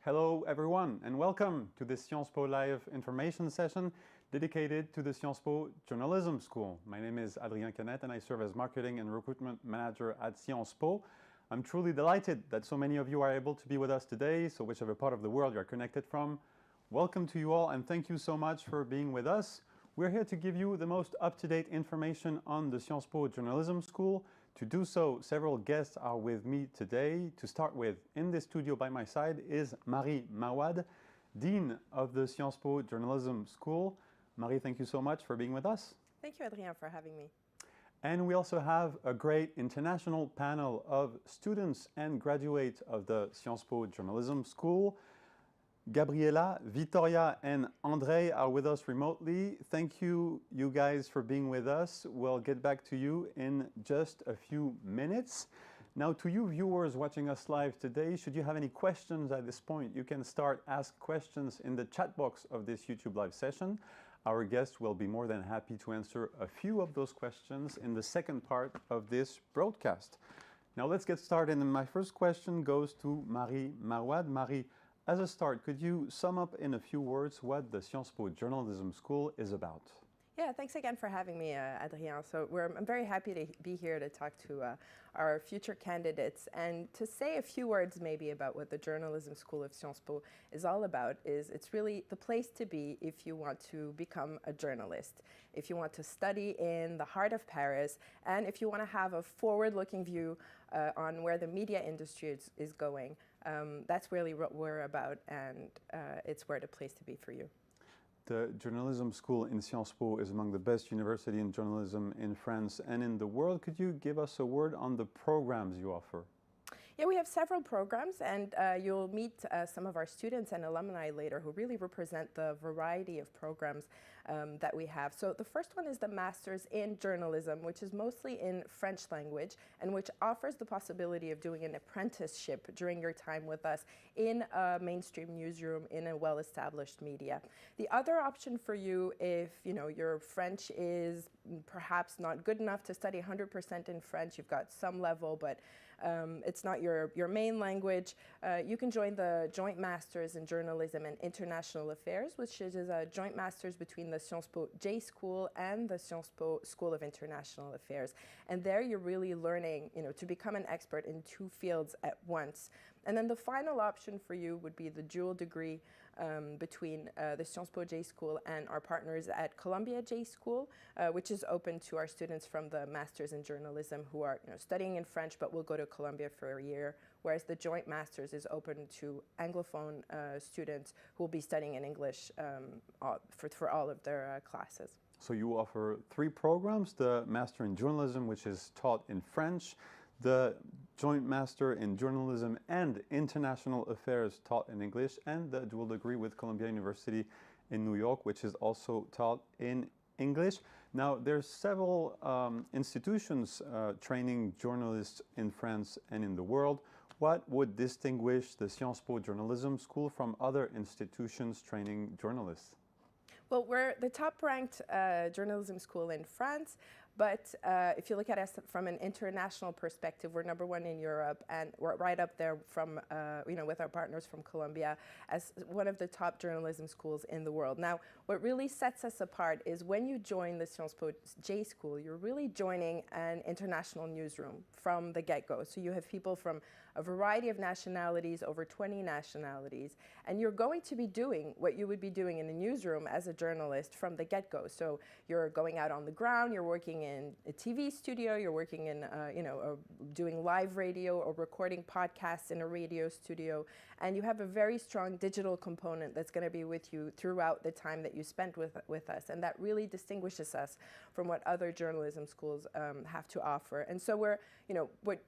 Hello everyone and welcome to this Sciences Po Live information session dedicated to the Sciences Po Journalism School. My name is Adrien Canet and I serve as Marketing and Recruitment Manager at Sciences Po. I'm truly delighted that so many of you are able to be with us today, so whichever part of the world you're connected from. Welcome to you all and thank you so much for being with us. We're here to give you the most up-to-date information on the Sciences Po Journalism School. To do so, several guests are with me today. To start with, in the studio by my side is Marie Marouad, Dean of the Sciences Po Journalism School. Marie, thank you so much for being with us. Thank you, Adrien, for having me. And we also have a great international panel of students and graduates of the Sciences Po Journalism School. Gabriella, Vittoria, and Andre are with us remotely. Thank you, you guys, for being with us. We'll get back to you in just a few minutes. Now, to you viewers watching us live today, should you have any questions at this point, you can ask questions in the chat box of this YouTube live session. Our guests will be more than happy to answer a few of those questions in the second part of this broadcast. Now, let's get started. And my first question goes to Marie Marouad. Marie, as a start, could you sum up in a few words what the Sciences Po Journalism School is about? Yeah, thanks again for having me, Adrien. So I'm very happy to be here to talk to our future candidates and to say a few words maybe about what the Journalism School of Sciences Po is all about. It's really the place to be if you want to become a journalist, if you want to study in the heart of Paris, and if you want to have a forward-looking view on where the media industry is going. That's really what we're about, and it's where the place to be for you. The journalism school in Sciences Po is among the best universities in journalism in France and in the world. Could you give us a word on the programs you offer? Yeah, we have several programs, and you'll meet some of our students and alumni later who really represent the variety of programs that we have. So the first one is the Masters in Journalism, which is mostly in French language and which offers the possibility of doing an apprenticeship during your time with us in a mainstream newsroom in a well-established media. The other option for you, if your French is perhaps not good enough to study 100% in French, you've got some level, but it's not your main language, you can join the Joint Masters in Journalism and International Affairs, which is a joint masters between the Sciences Po J School and the Sciences Po School of International Affairs. And there you're really learning, to become an expert in two fields at once. And then the final option for you would be the dual degree between the Sciences Po J School and our partners at Columbia J School, which is open to our students from the Masters in Journalism who are studying in French but will go to Columbia for a year, whereas the Joint Masters is open to Anglophone students who will be studying in English for all of their classes. So you offer three programs: the Master in Journalism, which is taught in French, the Joint Master in Journalism and International Affairs taught in English, and the dual degree with Columbia University in New York, which is also taught in English. Now, there's several institutions training journalists in France and in the world. What would distinguish the Sciences Po Journalism School from other institutions training journalists? Well, we're the top-ranked journalism school in France, but if you look at us from an international perspective, we're #1 in Europe, and we're right up there from, with our partners from Columbia as one of the top journalism schools in the world. Now, what really sets us apart is when you join the Sciences Po J School, you're really joining an international newsroom from the get-go. So you have people from a variety of nationalities, over 20 nationalities, and you're going to be doing what you would be doing in a newsroom as a journalist from the get-go. So you're going out on the ground, you're working in a TV studio, you're working in, doing live radio or recording podcasts in a radio studio, and you have a very strong digital component that's going to be with you throughout the time that you spent with us, and that really distinguishes us from what other journalism schools have to offer. And so we're, what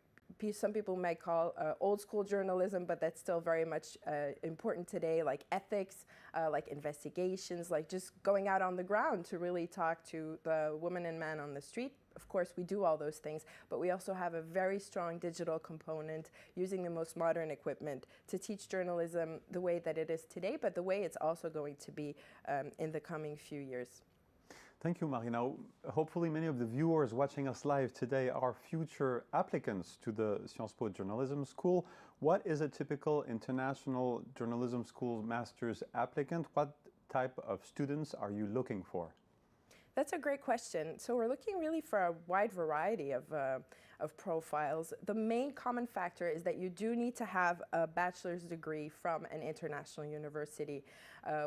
some people might call old school journalism, but that's still very much important today, like ethics, like investigations, like just going out on the ground to really talk to the woman and man on the street. Of course, we do all those things, but we also have a very strong digital component using the most modern equipment to teach journalism the way that it is today, but the way it's also going to be in the coming few years. Thank you, Marina. Hopefully many of the viewers watching us live today are future applicants to the Sciences Po Journalism School. What is a typical international journalism school master's applicant? What type of students are you looking for? That's a great question. So we're looking really for a wide variety of profiles. The main common factor is that you do need to have a bachelor's degree from an international university,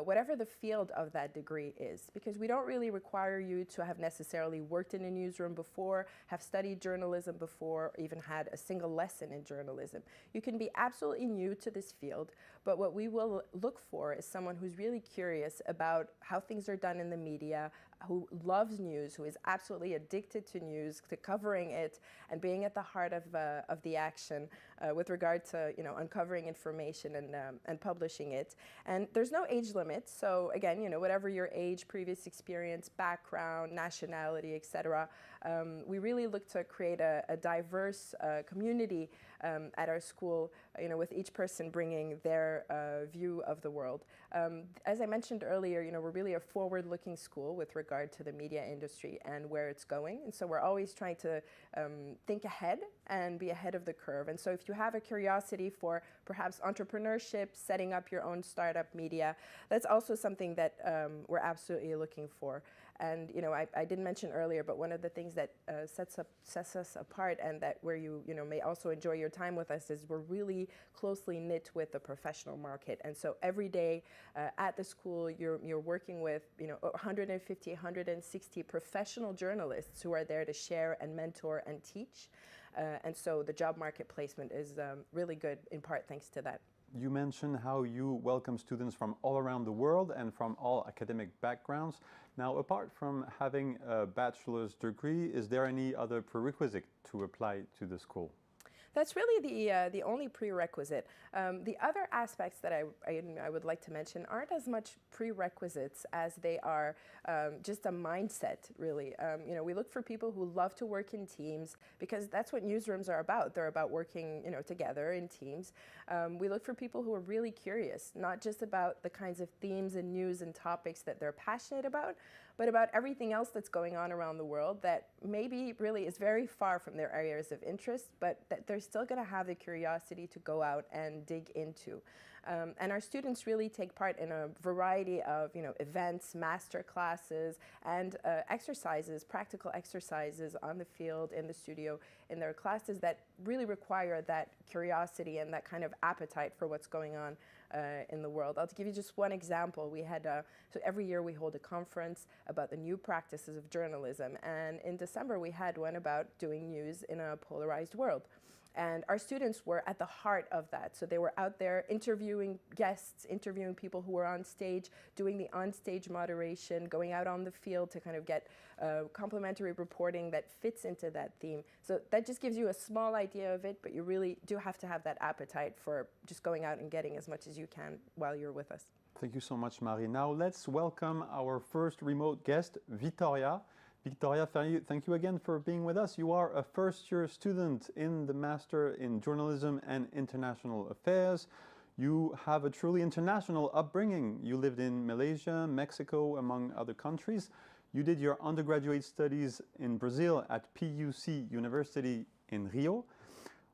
whatever the field of that degree is, because we don't really require you to have necessarily worked in a newsroom before, have studied journalism before, or even had a single lesson in journalism. You can be absolutely new to this field, but what we will look for is someone who's really curious about how things are done in the media, who loves news, who is absolutely addicted to news, to covering it, and being at the heart of the action with regard to uncovering information and publishing it. And there's no age limit. So again, whatever your age, previous experience, background, nationality, etc. We really look to create a diverse community at our school, with each person bringing their view of the world. As I mentioned earlier, we're really a forward-looking school with regard to the media industry and where it's going. And so we're always trying to think ahead and be ahead of the curve. And so if you have a curiosity for perhaps entrepreneurship, setting up your own startup media, that's also something that we're absolutely looking for. And I didn't mention earlier, but one of the things that sets us apart, and that where you may also enjoy your time with us, is we're really closely knit with the professional market. And so every day at the school, you're working with 150, 160 professional journalists who are there to share and mentor and teach. And so the job market placement is really good, in part thanks to that. You mentioned how you welcome students from all around the world and from all academic backgrounds. Now, apart from having a bachelor's degree, is there any other prerequisite to apply to the school? That's really the only prerequisite. The other aspects that I would like to mention aren't as much prerequisites as they are just a mindset, really. We look for people who love to work in teams, because that's what newsrooms are about. They're about working together in teams. We look for people who are really curious, not just about the kinds of themes and news and topics that they're passionate about, but about everything else that's going on around the world that maybe really is very far from their areas of interest, but that they're still going to have the curiosity to go out and dig into. And our students really take part in a variety of events, master classes, and exercises, practical exercises on the field, in the studio, in their classes that really require that curiosity and that kind of appetite for what's going on in the world. I'll give you just one example. We had, so every year we hold a conference about the new practices of journalism. And in December we had one about doing news in a polarized world. And our students were at the heart of that. So they were out there interviewing guests, interviewing people who were on stage, doing the on-stage moderation, going out on the field to kind of get complimentary reporting that fits into that theme. So that just gives you a small idea of it, but you really do have to have that appetite for just going out and getting as much as you can while you're with us. Thank you so much, Marie. Now let's welcome our first remote guest, Victoria. Victoria, thank you again for being with us. You are a first-year student in the Master in Journalism and International Affairs. You have a truly international upbringing. You lived in Malaysia, Mexico, among other countries. You did your undergraduate studies in Brazil at PUC University in Rio.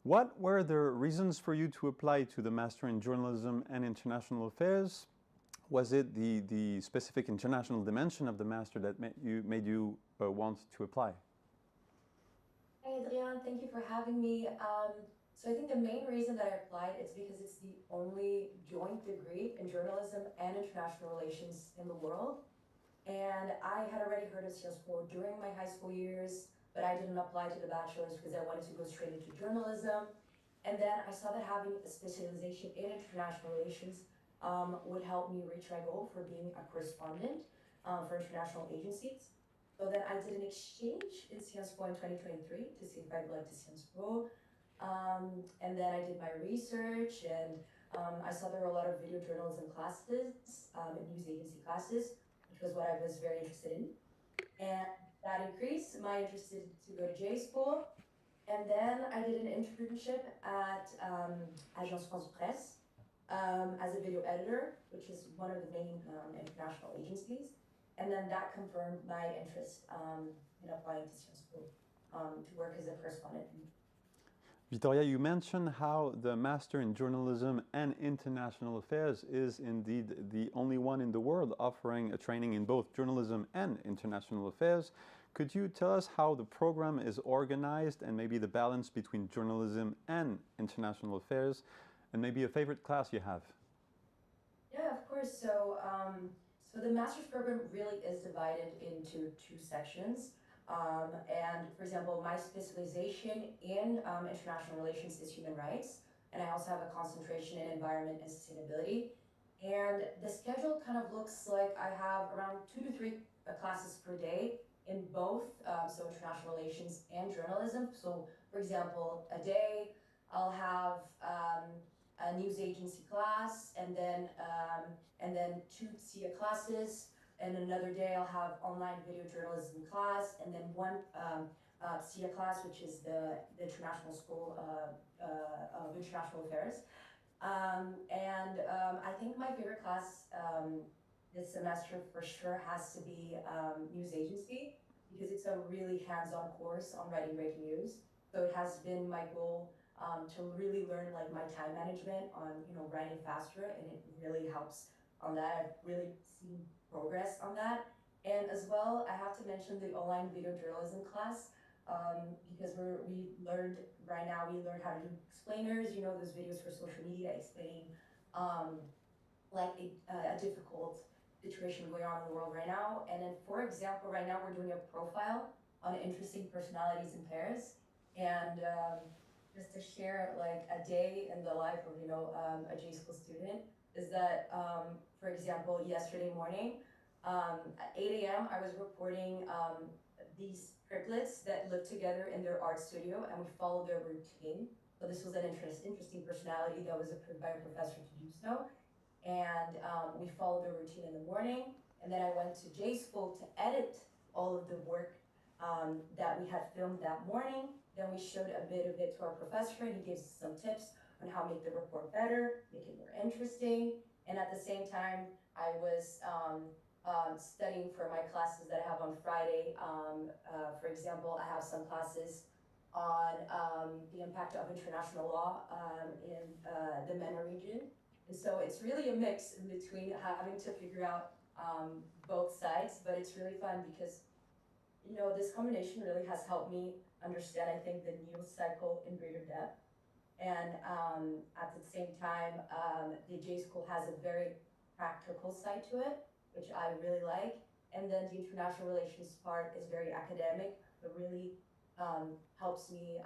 What were the reasons for you to apply to the Master in Journalism and International Affairs? Was it the specific international dimension of the Master that made you want to apply? Hi, Adrian. Thank you for having me. So I think the main reason that I applied is because it's the only joint degree in journalism and international relations in the world. And I had already heard of Sciences Po during my high school years, but I didn't apply to the bachelor's because I wanted to go straight into journalism. And then I saw that having a specialization in international relations would help me reach my goal for being a correspondent for international agencies. So then I did an exchange in Sciences Po in 2023 to see if I'd like to Sciences Po. And then I did my research, and I saw there were a lot of video journalism classes and news agency classes, which was what I was very interested in. And that increased my interest to go to J School. And then I did an internship at Agence France Presse as a video editor, which is one of the main international agencies. And then that confirmed my interest in applying to Sciences Po to work as a correspondent. Vittoria, you mentioned how the Master in Journalism and International Affairs is indeed the only one in the world offering a training in both journalism and international affairs. Could you tell us how the program is organized and maybe the balance between journalism and international affairs, and maybe a favorite class you have? Yeah, of course. So, so the master's program really is divided into two sections. And for example, my specialization in international relations is human rights, and I also have a concentration in environment and sustainability. And the schedule kind of looks like I have around 2 to 3 classes per day in both, so international relations and journalism. So for example, a day I'll have a news agency class, and then 2 TIA classes, and another day I'll have online video journalism class, and then one TIA class, which is the International School of International Affairs. I think my favorite class this semester for sure has to be news agency, because it's a really hands-on course on writing breaking news. So it has been my goal to really learn like my time management on writing faster, and it really helps on that. I've really seen progress on that. And as well, I have to mention the online video journalism class, because we learned how to do explainers, those videos for social media explaining like a difficult situation going on in the world right now. And then, for example, right now we're doing a profile on interesting personalities in Paris. And just to share like a day in the life of a J school student is that, for example, yesterday morning at 8 a.m. I was reporting these triplets that lived together in their art studio, and we followed their routine. So this was an interesting personality that was approved by a professor to do so. And we followed the routine in the morning, and then I went to J school to edit all of the work that we had filmed that morning. Then we showed a bit of it to our professor, and he gave us some tips on how to make the report better, make it more interesting. And at the same time, I was studying for my classes that I have on Friday. For example, I have some classes on the impact of international law in the MENA region. And so it's really a mix in between having to figure out both sides, but it's really fun because, this combination really has helped me understand, I think, the news cycle in greater depth. And at the same time, the J School has a very practical side to it, which I really like. And then the international relations part is very academic, but really helps me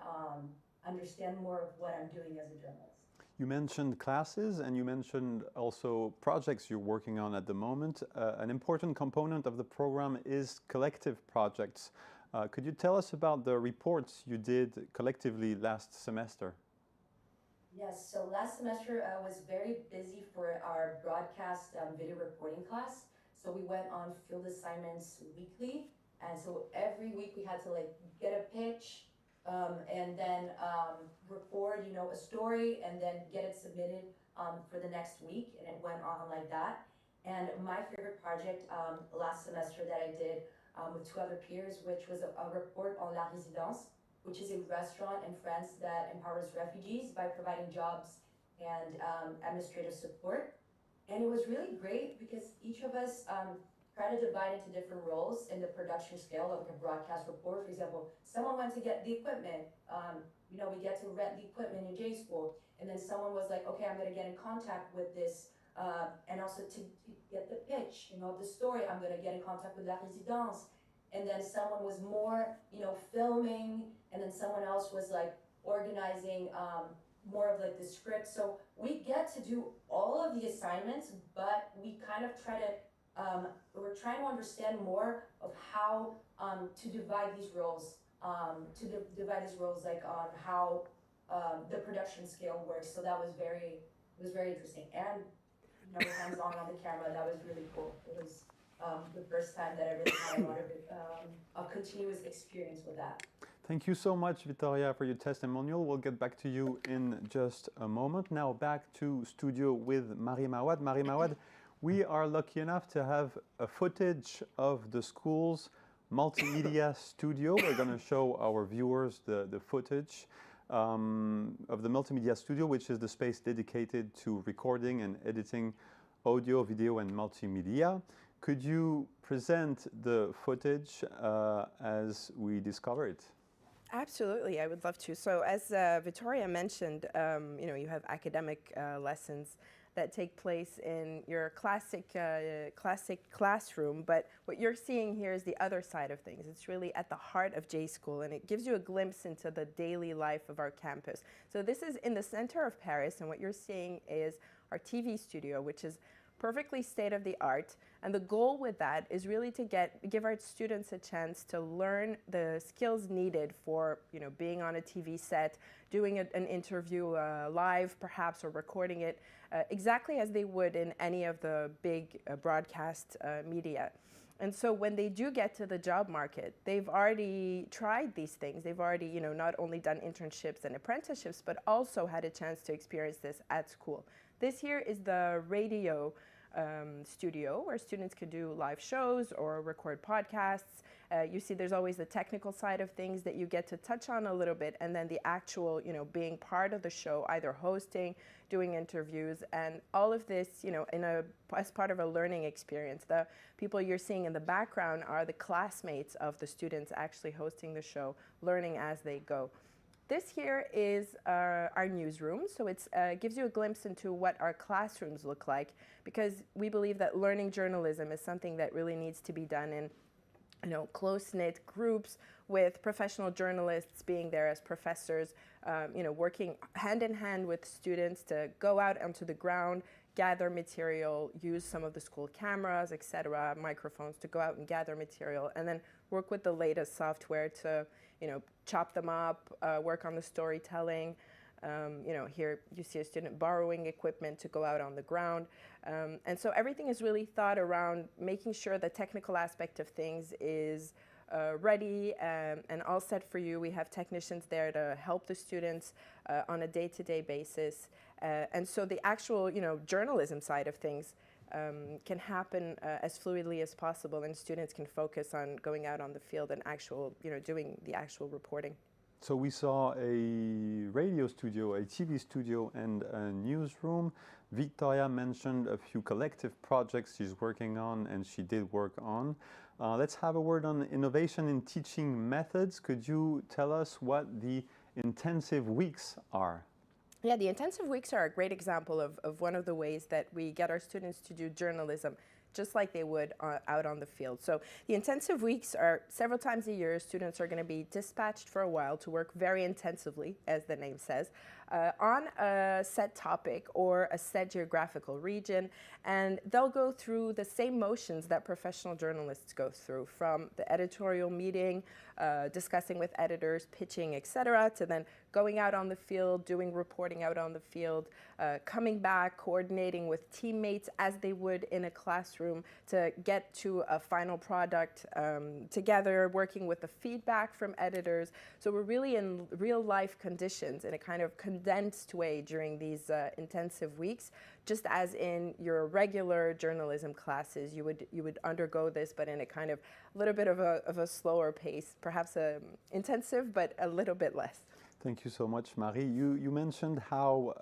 understand more of what I'm doing as a journalist. You mentioned classes, and you mentioned also projects you're working on at the moment. An important component of the program is collective projects. Could you tell us about the reports you did collectively last semester? Yes, so last semester I was very busy for our broadcast video reporting class. So we went on field assignments weekly, and so every week we had to get a pitch, and then record, a story, and then get it submitted for the next week, and it went on like that. And my favorite project last semester that I did with 2 other peers, which was a report on La Résidence, which is a restaurant in France that empowers refugees by providing jobs and administrative support. And it was really great because each of us try to divide into different roles in the production scale of a broadcast report. For example, someone went to get the equipment. We get to rent the equipment in J school. And then someone was like, okay, I'm going to get in contact with this. And also to get the pitch, of the story, I'm going to get in contact with La Résidence. And then someone was more, filming. And then someone else was organizing more of the script. So we get to do all of the assignments, but we kind of try to, we're trying to understand more of how to divide these roles, on how the production scale works. So that was it was very interesting. And hands-on on the camera, that was really cool. It was the first time that I really had a lot of continuous experience with that. Thank you so much, Vittoria, for your testimonial. We'll get back to you in just a moment. Now back to studio with Marie Mawad. Marie Mawad, We are lucky enough to have a footage of the school's multimedia studio. We're going to show our viewers the footage of the multimedia studio, which is the space dedicated to recording and editing audio, video, and multimedia. Could you present the footage as we discover it? Absolutely, I would love to. So as Vittoria mentioned, you have academic lessons that take place in your classic classroom, but what you're seeing here is the other side of things. It's really at the heart of J School, and it gives you a glimpse into the daily life of our campus. So this is in the center of Paris, and what you're seeing is our TV studio, which is perfectly state-of-the-art, and the goal with that is really to give our students a chance to learn the skills needed for being on a TV set, doing an interview live perhaps, or recording it exactly as they would in any of the big broadcast media. And so when they do get to the job market, they've already tried these things. They've already not only done internships and apprenticeships, but also had a chance to experience this at school. This here is the radio studio where students could do live shows or record podcasts. You see there's always the technical side of things that you get to touch on a little bit, and then the actual, being part of the show, either hosting, doing interviews, and all of this, as part of a learning experience. The people you're seeing in the background are the classmates of the students actually hosting the show, learning as they go. This here is our newsroom, so it gives you a glimpse into what our classrooms look like, because we believe that learning journalism is something that really needs to be done in close-knit groups, with professional journalists being there as professors, working hand in hand with students to go out onto the ground, gather material, use some of the school cameras, etc., microphones to go out and gather material, and then work with the latest software to chop them up, work on the storytelling. Here you see a student borrowing equipment to go out on the ground. And so everything is really thought around making sure the technical aspect of things is ready and all set for you. We have technicians there to help the students on a day-to-day basis. And so the actual, journalism side of things can happen as fluidly as possible, and students can focus on going out on the field and doing the actual reporting. So we saw a radio studio, a TV studio, and a newsroom. Victoria mentioned a few collective projects she's working on and she did work on. Let's have a word on innovation in teaching methods. Could you tell us what the intensive weeks are? Yeah, the intensive weeks are a great example of one of the ways that we get our students to do journalism just like they would out on the field. So the intensive weeks are several times a year. Students are going to be dispatched for a while to work very intensively, as the name says, on a set topic or a set geographical region, and they'll go through the same motions that professional journalists go through, from the editorial meeting, discussing with editors, pitching, etc., to then going out on the field, doing reporting out on the field, coming back, coordinating with teammates as they would in a classroom to get to a final product together, working with the feedback from editors. So we're really in real life conditions in a kind of condensed way during these intensive weeks, just as in your regular journalism classes. You would undergo this, but in a kind of little bit of a slower pace, perhaps intensive, but a little bit less. Thank you so much, Marie. You mentioned how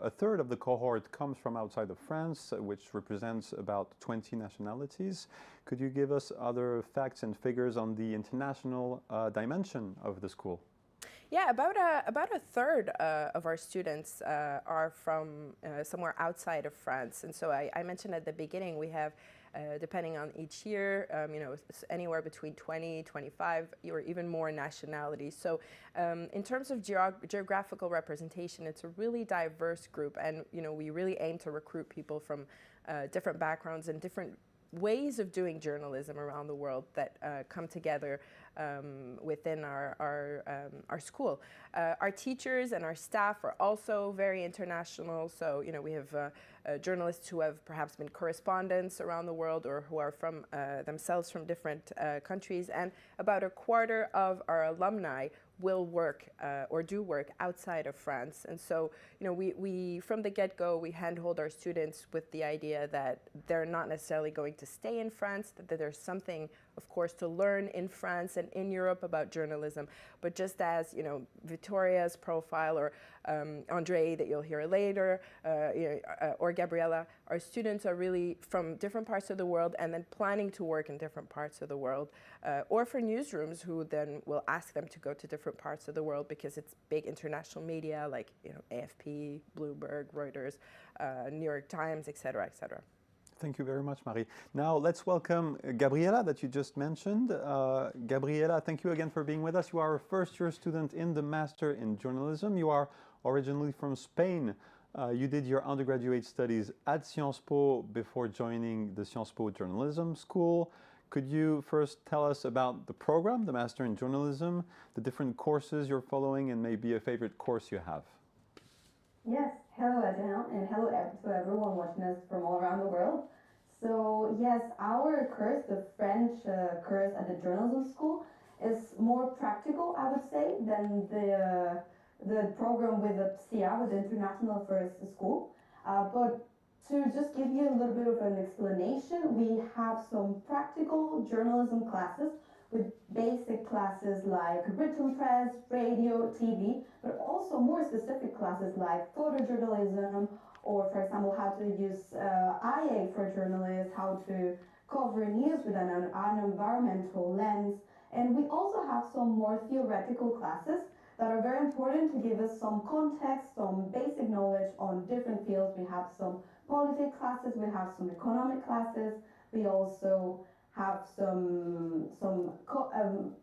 a third of the cohort comes from outside of France, which represents about 20 nationalities. Could you give us other facts and figures on the international dimension of the school? Yeah, about a third of our students are from somewhere outside of France. And so I mentioned at the beginning, we have depending on each year, anywhere between 20, 25, or even more nationalities. So in terms of geographical representation, it's a really diverse group, and we really aim to recruit people from different backgrounds and different ways of doing journalism around the world that come together within our school. Our teachers and our staff are also very international. So we have journalists who have perhaps been correspondents around the world, or who are from themselves from different countries. And about a quarter of our alumni will work or do work outside of France. And so, we from the get-go, we handhold our students with the idea that they're not necessarily going to stay in France, that there's something, of course, to learn in France and in Europe about journalism. But just as, Victoria's profile, or Andre that you'll hear later, or Gabriella, our students are really from different parts of the world and then planning to work in different parts of the world, or for newsrooms who then will ask them to go to different parts of the world because it's big international media like AFP, Bloomberg, Reuters, New York Times, et cetera, et cetera. Thank you very much, Marie. Now let's welcome Gabriella that you just mentioned. Gabriella, thank you again for being with us. You are a first-year student in the Master in Journalism. You are originally from Spain. You did your undergraduate studies at Sciences Po before joining the Sciences Po Journalism School. Could you first tell us about the program, the Master in Journalism, the different courses you're following, and maybe a favorite course you have? Yes, hello Adrian, and hello to everyone watching us from all around the world. So yes, our course, the French course at the journalism school, is more practical, I would say, than the program with the PSIA, with the International Affairs School. But to just give you a little bit of an explanation, we have some practical journalism classes with basic classes like written press, radio, TV, but also more specific classes like photojournalism, or for example, how to use IA for journalists, how to cover news with an environmental lens. And we also have some more theoretical classes that are very important to give us some context, some basic knowledge on different fields. We have some politics classes, we have some economic classes, we also have some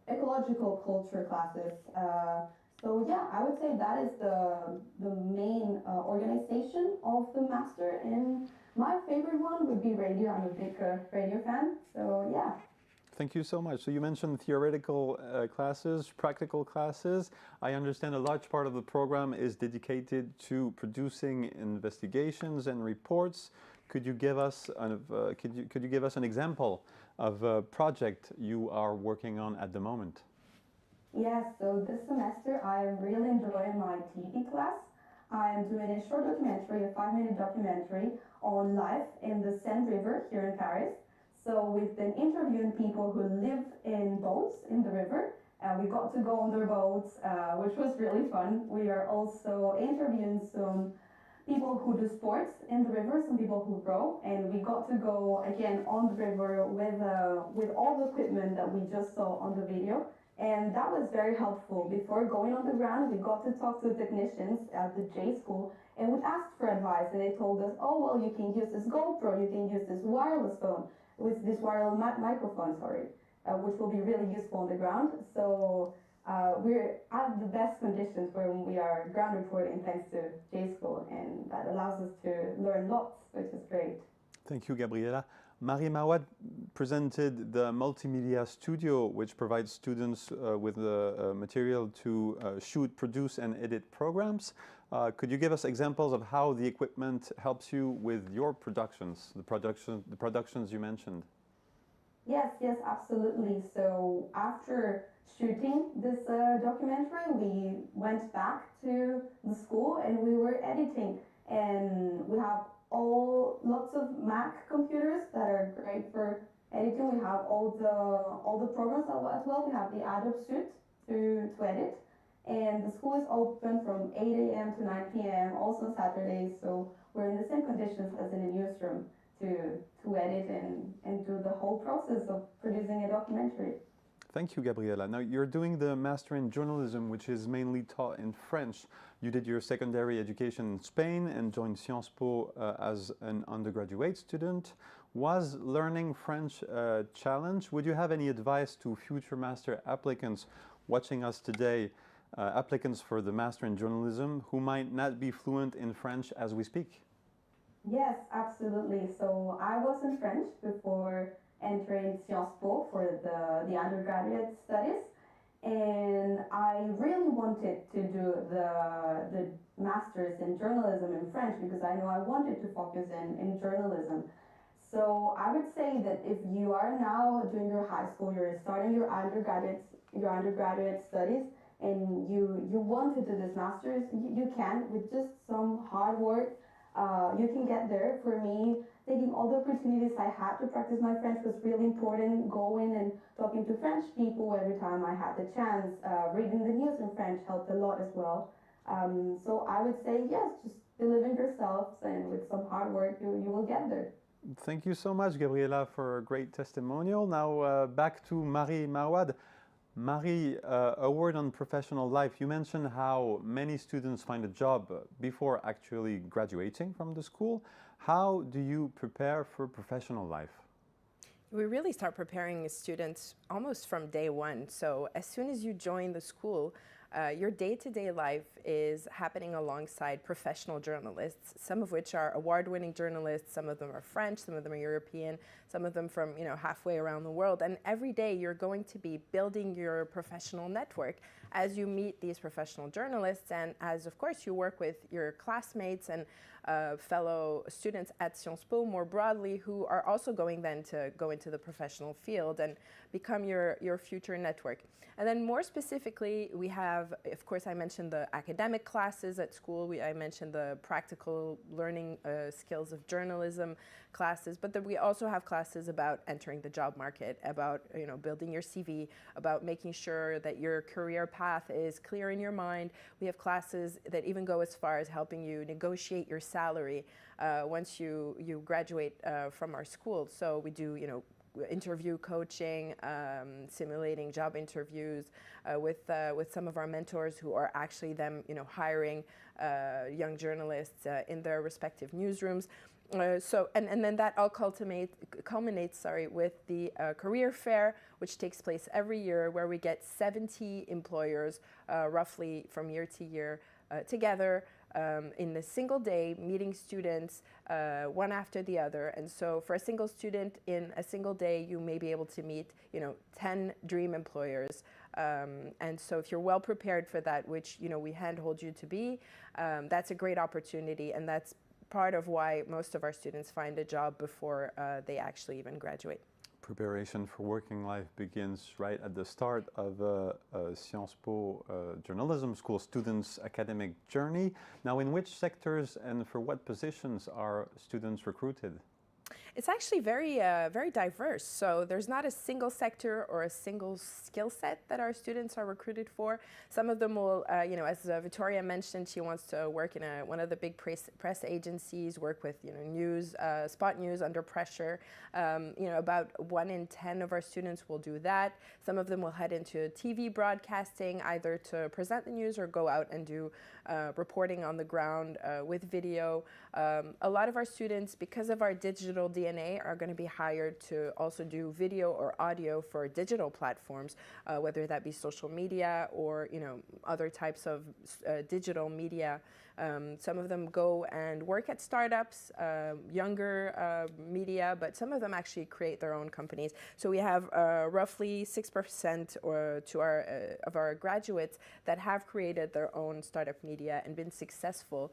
ecological culture classes. So yeah, I would say that is the main organization of the master. And my favorite one would be radio. I'm a big radio fan. So yeah. Thank you so much. So you mentioned theoretical classes, practical classes. I understand a large part of the program is dedicated to producing investigations and reports. Could you give us an example of a project you are working on at the moment? Yes, so this semester I am really enjoying my TV class. I am doing a short documentary, a 5-minute documentary on life in the Seine River here in Paris. So we've been interviewing people who live in boats in the river. We got to go on their boats, which was really fun. We are also interviewing some people who do sports in the river, some people who row, and we got to go again on the river with all the equipment that we just saw on the video. And that was very helpful. Before going on the ground, we got to talk to the technicians at the J school, and we asked for advice, and they told us, oh, well, you can use this GoPro, you can use this wireless phone, with this wireless microphone, which will be really useful on the ground. So we're at the best conditions when we are ground reporting thanks to J school, and that allows us to learn lots, which is great. Thank you, Gabriella. Marie Mawad presented the multimedia studio, which provides students with the material to shoot, produce, and edit programs. Could you give us examples of how the equipment helps you with your productions, the productions you mentioned? Yes, absolutely. So after shooting this documentary, we went back to the school and we were editing. And we have lots of Mac computers that are great for editing. We have all the programs as well. We have the Adobe Suite to edit. And the school is open from 8 a.m. to 9 p.m. also Saturdays. So we're in the same conditions as in a newsroom to edit and do the whole process of producing a documentary. Thank you, Gabriella. Now, you're doing the Master in Journalism, which is mainly taught in French. You did your secondary education in Spain and joined Sciences Po as an undergraduate student. Was learning French a challenge? Would you have any advice to future master applicants watching us today, applicants for the Master in Journalism, who might not be fluent in French as we speak? Yes, absolutely. So I was in French before entering Sciences Po for the undergraduate studies, and I really wanted to do the master's in journalism in French because I know I wanted to focus in journalism. So I would say that if you are now doing your high school, you're starting your undergraduate studies, and you want to do this master's, you can with just some hard work. You can get there. For me, taking all the opportunities I had to practice my French was really important. Going and talking to French people every time I had the chance, reading the news in French helped a lot as well. So I would say yes, just believe in yourselves, and with some hard work, you will get there. Thank you so much, Gabriella, for a great testimonial. Now back to Marie Marwad. Marie, a word on professional life. You mentioned how many students find a job before actually graduating from the school. How do you prepare for professional life? We really start preparing students almost from day one. So as soon as you join the school, your day-to-day life is happening alongside professional journalists, some of which are award-winning journalists, some of them are French, some of them are European, some of them from halfway around the world. And every day you're going to be building your professional network as you meet these professional journalists, and as of course you work with your classmates and fellow students at Sciences Po more broadly, who are also going then to go into the professional field and become your future network. And then more specifically, we have, of course, I mentioned the academic classes at school. I mentioned the practical learning skills of journalism classes, but then we also have classes about entering the job market, about building your CV, about making sure that your career path is clear in your mind. We have classes that even go as far as helping you negotiate your salary once you graduate from our school. So we do, interview coaching, simulating job interviews with some of our mentors who are actually them, hiring young journalists in their respective newsrooms. And then that all culminates with the career fair, which takes place every year, where we get 70 employers roughly from year to year together in a single day, meeting students one after the other. And so for a single student in a single day, you may be able to meet 10 dream employers. And so if you're well prepared for that, which we handhold you to be, that's a great opportunity, and that's part of why most of our students find a job before they actually even graduate. Preparation for working life begins right at the start of Sciences Po Journalism School students' academic journey. Now, in which sectors and for what positions are students recruited? It's actually very diverse. So there's not a single sector or a single skill set that our students are recruited for. Some of them will, as Victoria mentioned, she wants to work in one of the big press agencies, work with news, spot news under pressure. About 1 in 10 of our students will do that. Some of them will head into TV broadcasting, either to present the news or go out and do reporting on the ground with video. A lot of our students, because of our digital DNA, are going to be hired to also do video or audio for digital platforms, whether that be social media or other types of digital media. Some of them go and work at startups, younger media, but some of them actually create their own companies. So we have roughly 6% of our graduates that have created their own startup media and been successful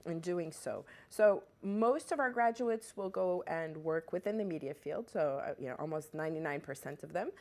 in doing so. So most of our graduates will go and work within the media field, so almost 99% of them.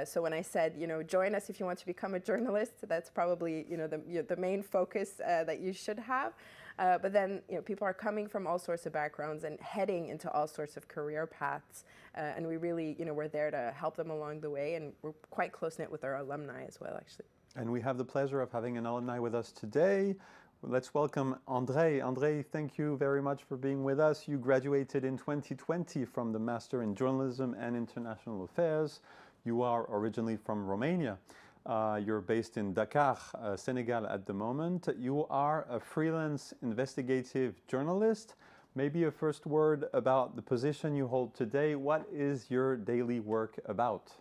So when I said, join us if you want to become a journalist, that's probably the main focus that you should have. But then people are coming from all sorts of backgrounds and heading into all sorts of career paths, and we really we're there to help them along the way, and we're quite close-knit with our alumni as well, actually. And we have the pleasure of having an alumni with us today. Let's welcome André. André, thank you very much for being with us. You graduated in 2020 from the Master in Journalism and International Affairs. You are originally from Romania. You're based in Dakar, Senegal at the moment. You are a freelance investigative journalist. Maybe a first word about the position you hold today. What is your daily work about?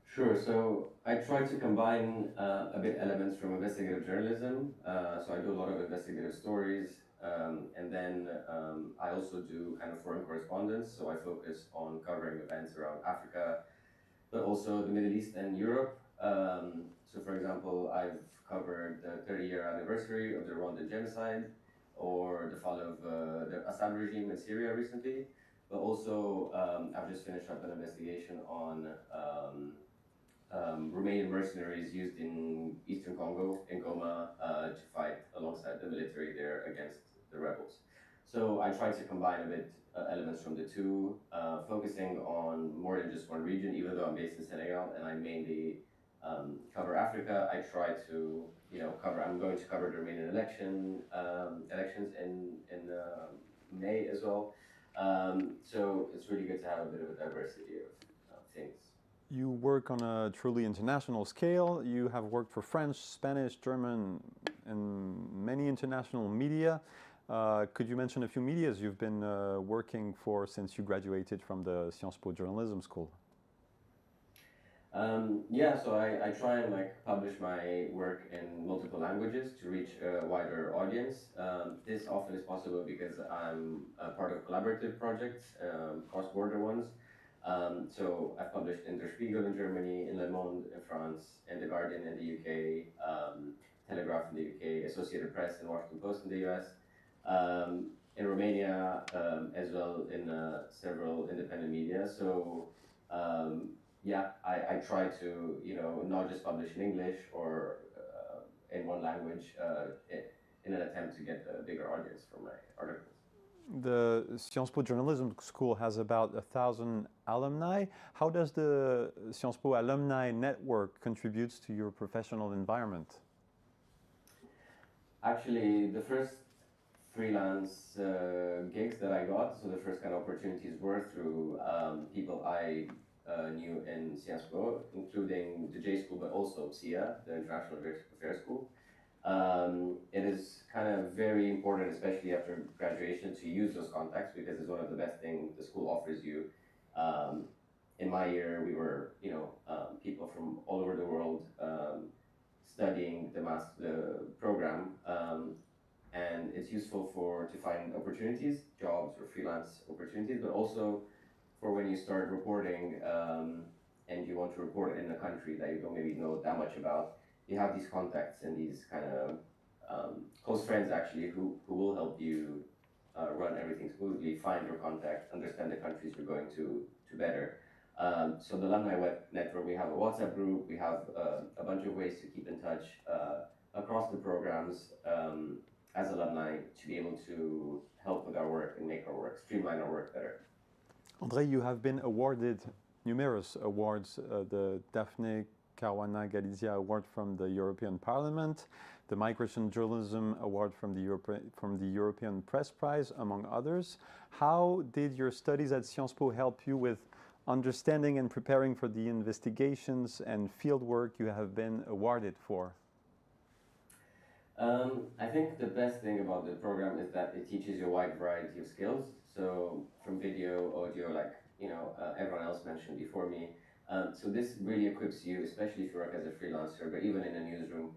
Sure. So I try to combine a bit elements from investigative journalism. So I do a lot of investigative stories, and then I also do kind of foreign correspondence. So I focus on covering events around Africa, but also the Middle East and Europe. So for example, I've covered the 30-year anniversary of the Rwandan genocide, or the fall of the Assad regime in Syria recently. But also, I've just finished up an investigation on Romanian mercenaries used in Eastern Congo, in Goma, to fight alongside the military there against the rebels. So I tried to combine a bit elements from the two, focusing on more than just one region, even though I'm based in Senegal and I mainly cover Africa. I try to, I'm going to cover the Romanian elections in May as well. So it's really good to have a bit of a diversity of things. You work on a truly international scale. You have worked for French, Spanish, German, and many international media. Could you mention a few medias you've been working for since you graduated from the Sciences Po Journalism School? Yeah, so I try and publish my work in multiple languages to reach a wider audience. This often is possible because I'm a part of collaborative projects, cross-border ones. So I've published in Der Spiegel in Germany, in Le Monde in France, in The Guardian in the UK, Telegraph in the UK, Associated Press and Washington Post in the US, in Romania, as well in several independent media. So yeah, I try to, not just publish in English or in one language in an attempt to get a bigger audience for my articles. The Sciences Po Journalism School has about 1,000 alumni. How does the Sciences Po Alumni Network contribute to your professional environment? Actually, the first freelance gigs that I got, so the first kind of opportunities were through people I knew in Sciences Po, including the J School, but also SIA, the International Affairs School. It is kind of very important, especially after graduation, to use those contacts because it's one of the best things the school offers you. In my year, we were, people from all over the world studying the program, and it's useful to find opportunities, jobs or freelance opportunities, but also for when you start reporting and you want to report in a country that you don't maybe know that much about. You have these contacts and these kind of close friends actually who will help you run everything smoothly, find your contact, understand the countries you're going to better. So the Alumni Web Network, we have a WhatsApp group, we have a bunch of ways to keep in touch across the programs as alumni to be able to help with our work and make our work, streamline our work better. André, you have been awarded numerous awards, the Daphne Caruana Galizia Award from the European Parliament, the Migration Journalism Award from the European Press Prize, among others. How did your studies at Sciences Po help you with understanding and preparing for the investigations and fieldwork you have been awarded for? I think the best thing about the program is that it teaches you a wide variety of skills. So from video, audio, everyone else mentioned before me. So this really equips you, especially if you work as a freelancer, but even in a newsroom,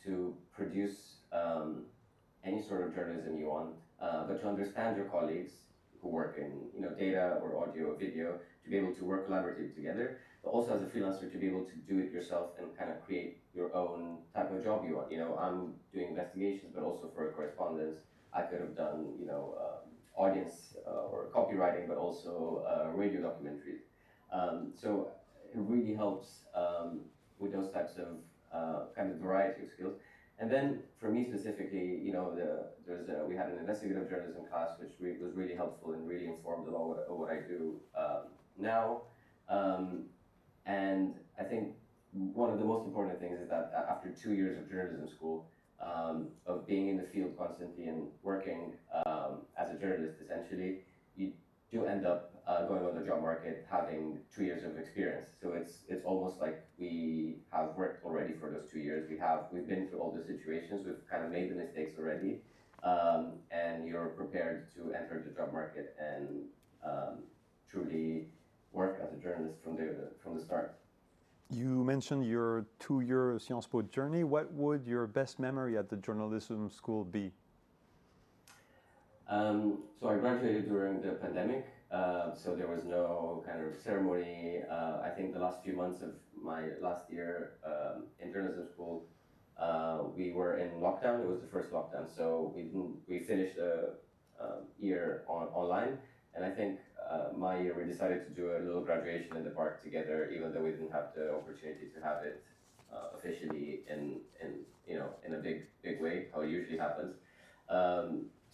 to produce any sort of journalism you want, but to understand your colleagues who work in data or audio or video, to be able to work collaboratively together, but also as a freelancer to be able to do it yourself and kind of create your own type of job you want. I'm doing investigations, but also for a correspondence, I could have done audience or copywriting, but also radio documentaries. So it really helps with those types of kind of variety of skills. And then for me specifically, we had an investigative journalism class, which was really helpful and really informed a lot of what I do now. And I think one of the most important things is that after 2 years of journalism school, of being in the field constantly and working as a journalist, essentially, you do end up going on the job market having 2 years of experience. So it's almost like we have worked already for those 2 years. We've been through all the situations. We've kind of made the mistakes already, and you're prepared to enter the job market and truly work as a journalist from the start. You mentioned your 2-year Sciences Po journey. What would your best memory at the journalism school be? So I graduated during the pandemic, so there was no kind of ceremony. I think the last few months of my last year in journalism school, we were in lockdown. It was the first lockdown, so we finished the year online, and I think my year, we decided to do a little graduation in the park together, even though we didn't have the opportunity to have it officially in a big way, how it usually happens.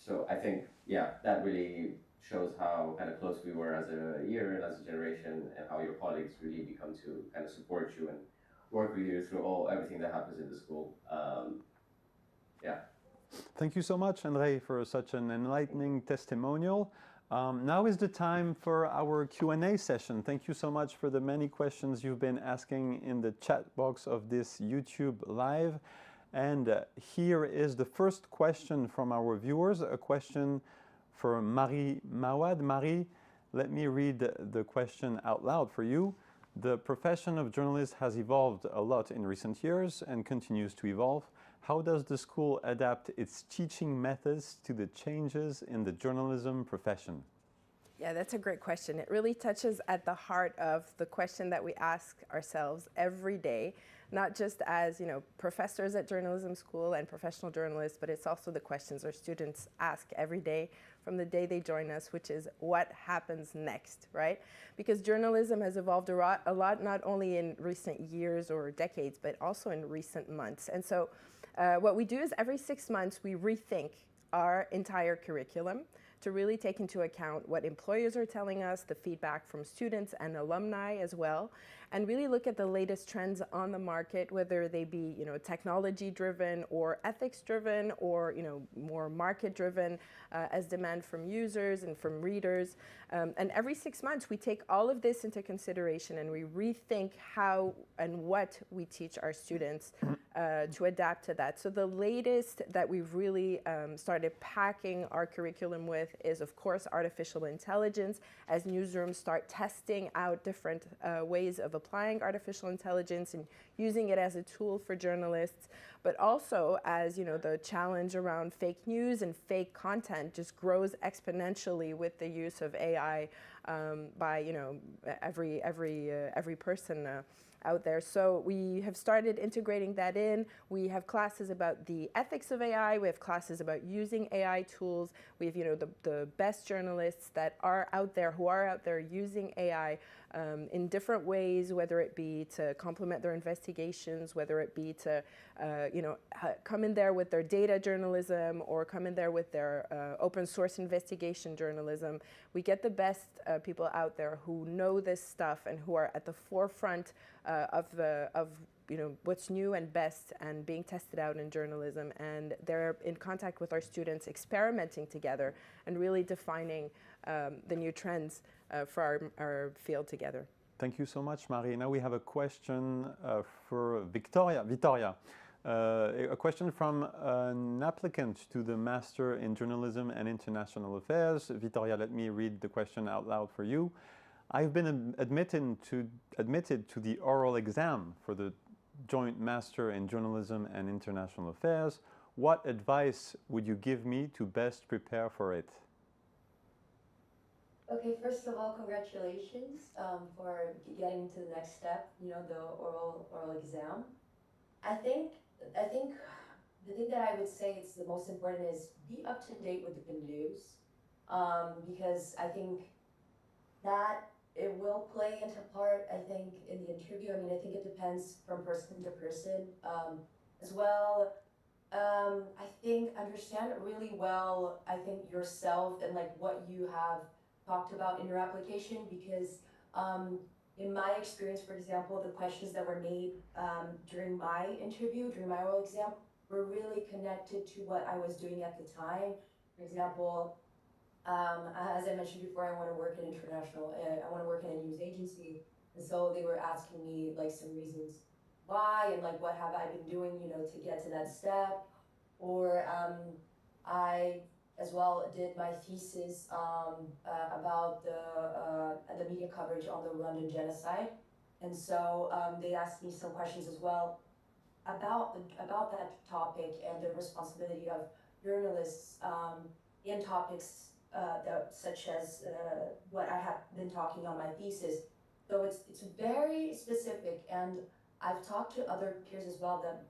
So I think, yeah, that really shows how kind of close we were as a year and as a generation, and how your colleagues really become to kind of support you and work with you through everything that happens in the school. Yeah. Thank you so much, André, for such an enlightening testimonial. Now is the time for our Q&A session. Thank you so much for the many questions you've been asking in the chat box of this YouTube Live. And here is the first question from our viewers, a question for Marie Mawad. Marie, let me read the question out loud for you. The profession of journalist has evolved a lot in recent years and continues to evolve. How does the school adapt its teaching methods to the changes in the journalism profession? Yeah, that's a great question. It really touches at the heart of the question that we ask ourselves every day, not just as, professors at journalism school and professional journalists, but it's also the questions our students ask every day from the day they join us, which is what happens next, right? Because journalism has evolved a lot, not only in recent years or decades, but also in recent months. And so what we do is every 6 months, we rethink our entire curriculum to really take into account what employers are telling us, the feedback from students and alumni as well, and really look at the latest trends on the market, whether they be technology-driven or ethics-driven or more market-driven as demand from users and from readers. And every 6 months, we take all of this into consideration and we rethink how and what we teach our students to adapt to that. So the latest that we've really started packing our curriculum with is, of course, artificial intelligence, as newsrooms start testing out different ways of applying artificial intelligence and using it as a tool for journalists, but also as the challenge around fake news and fake content just grows exponentially with the use of AI by every person out there. So we have started integrating that in. We have classes about the ethics of AI. We have classes about using AI tools. We have the best journalists that are out there, who are out there using AI in different ways, whether it be to complement their investigations, whether it be to come in there with their data journalism or come in there with their open source investigation journalism. We get the best people out there who know this stuff and who are at the forefront of what's new and best and being tested out in journalism, and they're in contact with our students, experimenting together and really defining the new trends for our field together. Thank you so much, Marie. Now we have a question for Victoria. A question from an applicant to the Master in Journalism and International Affairs. Victoria, let me read the question out loud for you. I've been admitted to the oral exam for the Joint Master in Journalism and International Affairs. What advice would you give me to best prepare for it? Okay, first of all, congratulations for getting to the next step, the oral exam. I think the thing that I would say is the most important is be up to date with the news, because I think that it will play into part, I think, in the interview. I think it depends from person to person as well. I think understand really well, I think, yourself and what you have talked about in your application, because in my experience, for example, the questions that were made during my interview, during my oral exam, were really connected to what I was doing at the time. For example, as I mentioned before, I want to work in a news agency, and so they were asking me some reasons why and what have I been doing, to get to that step. Or I as well did my thesis about the media coverage on the Rwandan genocide, and so they asked me some questions as well about that topic and the responsibility of journalists in topics such as what I have been talking on my thesis. So it's very specific, and I've talked to other peers as well that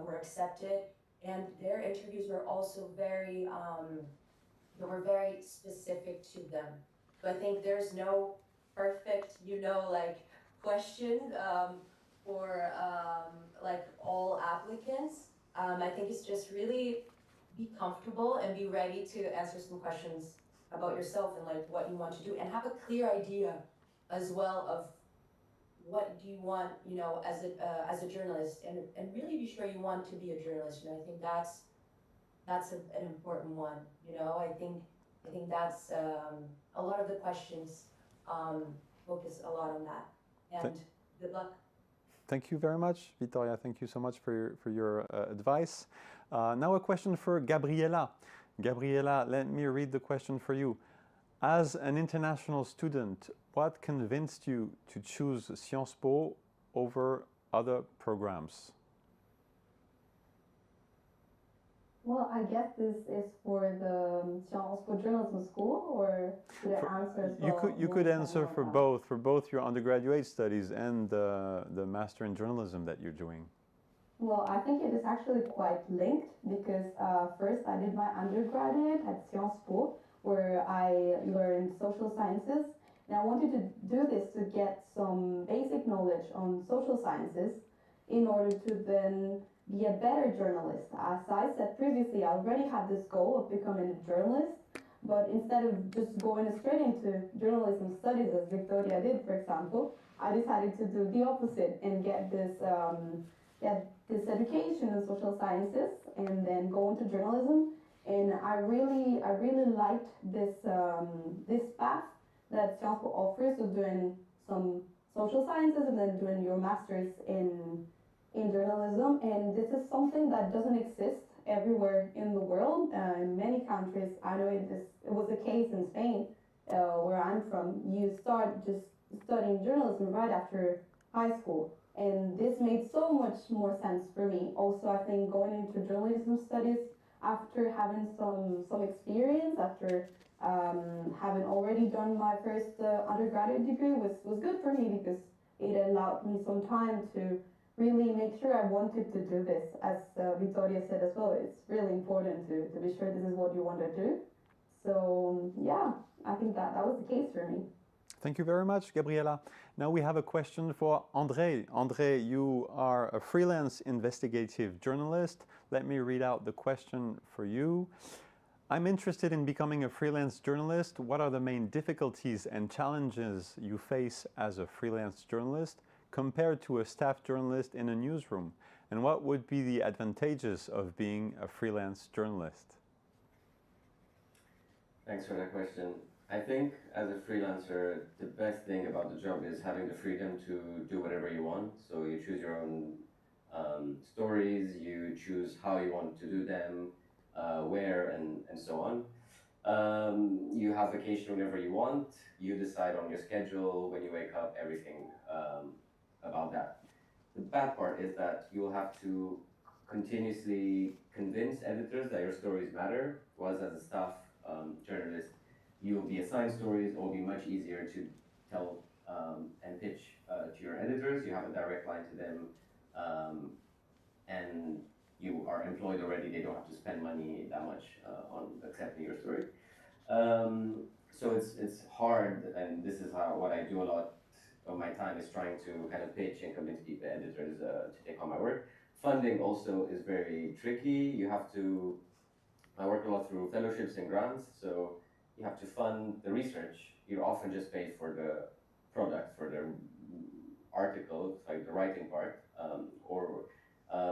were accepted, and their interviews were also very specific to them. So I think there's no perfect, like question for like all applicants. I think it's just really be comfortable and be ready to answer some questions about yourself and like what you want to do, and have a clear idea as well of what do you want, as a journalist, and really be sure you want to be a journalist. And I think that's an important one. I think that's a lot of the questions focus a lot on that. And good luck. Thank you very much, Vittoria. Thank you so much for your advice. Now a question for Gabriella. Gabriella, let me read the question for you. As an international student, what convinced you to choose Sciences Po over other programs? Well, I guess this is for the Sciences Po Journalism School, or should I answer as well? You could answer for both your undergraduate studies and the Master in Journalism that you're doing. Well, I think it is actually quite linked because first I did my undergraduate at Sciences Po, where I learned social sciences, and I wanted to do this to get some basic knowledge on social sciences in order to then be a better journalist. As I said previously, I already had this goal of becoming a journalist, but instead of just going straight into journalism studies as Victoria did, for example, I decided to do the opposite and get this education in social sciences and then go into journalism. And I really liked this path that Sciences Po offers of doing some social sciences and then doing your master's in journalism. And this is something that doesn't exist everywhere in the world. In many countries, I know it was the case in Spain, where I'm from. You start just studying journalism right after high school. And this made so much more sense for me. Also, I think going into journalism studies after having some experience, after having already done my first undergraduate degree was good for me, because it allowed me some time to really make sure I wanted to do this. As Victoria said as well, it's really important to be sure this is what you want to do. So yeah, I think that was the case for me. Thank you very much, Gabriella. Now we have a question for André. André, you are a freelance investigative journalist. Let me read out the question for you. I'm interested in becoming a freelance journalist. What are the main difficulties and challenges you face as a freelance journalist compared to a staff journalist in a newsroom? And what would be the advantages of being a freelance journalist? Thanks for that question. I think as a freelancer, the best thing about the job is having the freedom to do whatever you want. So you choose your own stories, you choose how you want to do them, where, and so on. You have vacation whenever you want, you decide on your schedule, when you wake up, everything about that. The bad part is that you'll have to continuously convince editors that your stories matter, whereas as a staff journalist, you'll be assigned stories. It will be much easier to tell and pitch to your editors. You have a direct line to them, and you are employed already. They don't have to spend money that much on accepting your story. So it's hard, and this is what I do a lot of my time, is trying to kind of pitch and convince people, editors, to take on my work. Funding also is very tricky. I work a lot through fellowships and grants, so you have to fund the research. You're often just paid for the product, for the article, like the writing part,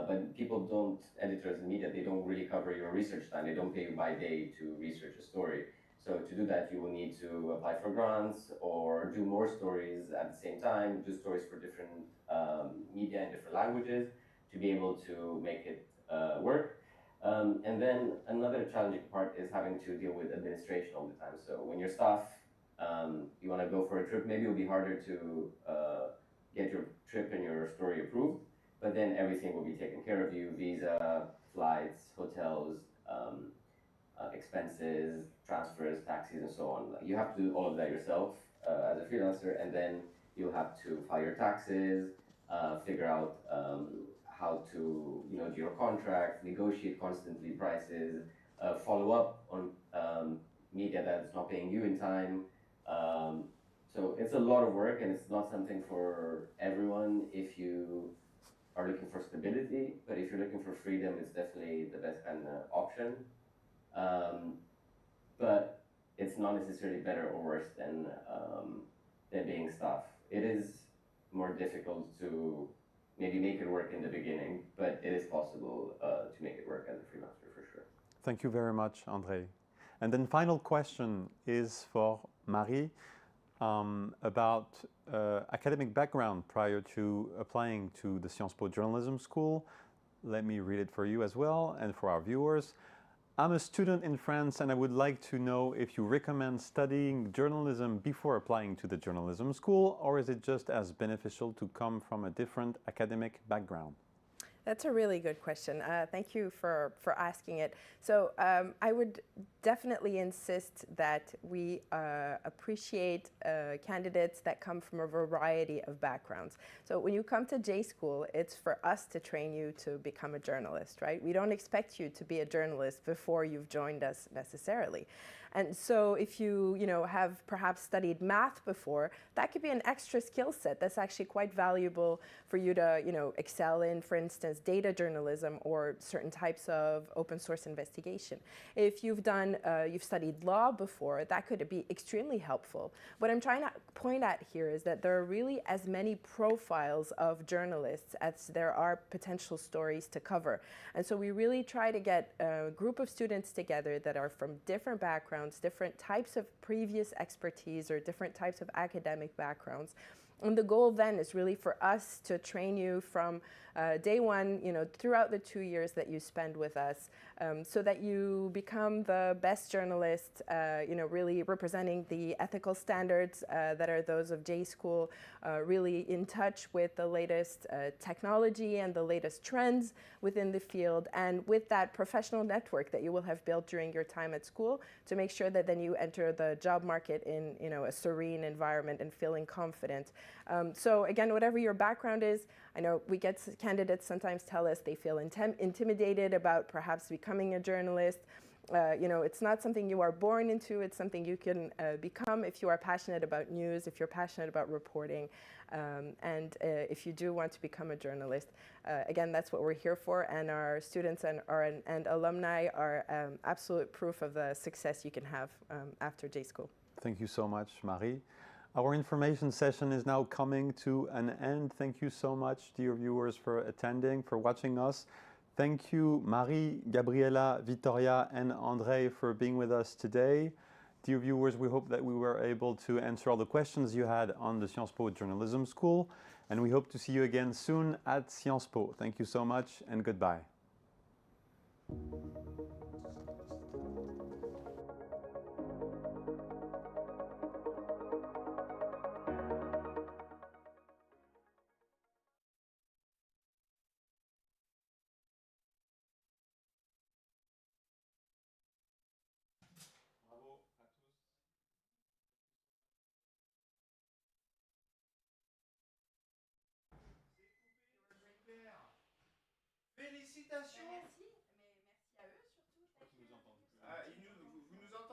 but people don't, editors and media, they don't really cover your research time. They don't pay you by day to research a story. So to do that, you will need to apply for grants or do more stories at the same time, do stories for different media in different languages to be able to make it work. And then another challenging part is having to deal with administration all the time. So when you're staff, you want to go for a trip, maybe it'll be harder to get your trip and your story approved, but then everything will be taken care of you: visa, flights, hotels, expenses, transfers, taxis, and so on. You have to do all of that yourself as a freelancer, and then you'll have to file your taxes, figure out how to do your contract, negotiate constantly prices, follow up on media that's not paying you in time, So it's a lot of work, and it's not something for everyone if you are looking for stability, but if you're looking for freedom, it's definitely the best kind of option. But it's not necessarily better or worse than being staff. It is more difficult to maybe make it work in the beginning, but it is possible to make it work as a freelancer for sure. Thank you very much, André. And then final question is for Marie about academic background prior to applying to the Sciences Po Journalism School. Let me read it for you as well and for our viewers. I'm a student in France and I would like to know if you recommend studying journalism before applying to the journalism school, or is it just as beneficial to come from a different academic background? That's a really good question. Thank you for asking it. So I would definitely insist that we appreciate candidates that come from a variety of backgrounds. So when you come to J School, it's for us to train you to become a journalist, right? We don't expect you to be a journalist before you've joined us necessarily. And so if you have perhaps studied math before, that could be an extra skill set that's actually quite valuable for you to excel in, for instance, data journalism or certain types of open source investigation. If you've studied law before, that could be extremely helpful. What I'm trying to point at here is that there are really as many profiles of journalists as there are potential stories to cover. And so we really try to get a group of students together that are from different backgrounds, different types of previous expertise or different types of academic backgrounds. And the goal then is really for us to train you from day one, throughout the 2 years that you spend with us, so that you become the best journalist, really representing the ethical standards that are those of J School, really in touch with the latest technology and the latest trends within the field, and with that professional network that you will have built during your time at school to make sure that then you enter the job market in a serene environment and feeling confident. So again, whatever your background is, I know we get candidates sometimes tell us they feel intimidated about perhaps becoming a journalist. It's not something you are born into, it's something you can become if you are passionate about news, if you're passionate about reporting, and if you do want to become a journalist. Again, that's what we're here for, and our students and alumni are absolute proof of the success you can have after J School. Thank you so much, Marie. Our information session is now coming to an end. Thank you so much, dear viewers, for attending, for watching us. Thank you, Marie, Gabriella, Vittoria, and André for being with us today. Dear viewers, we hope that we were able to answer all the questions you had on the Sciences Po Journalism School, and we hope to see you again soon at Sciences Po. Thank you so much, and goodbye. Félicitations. Merci.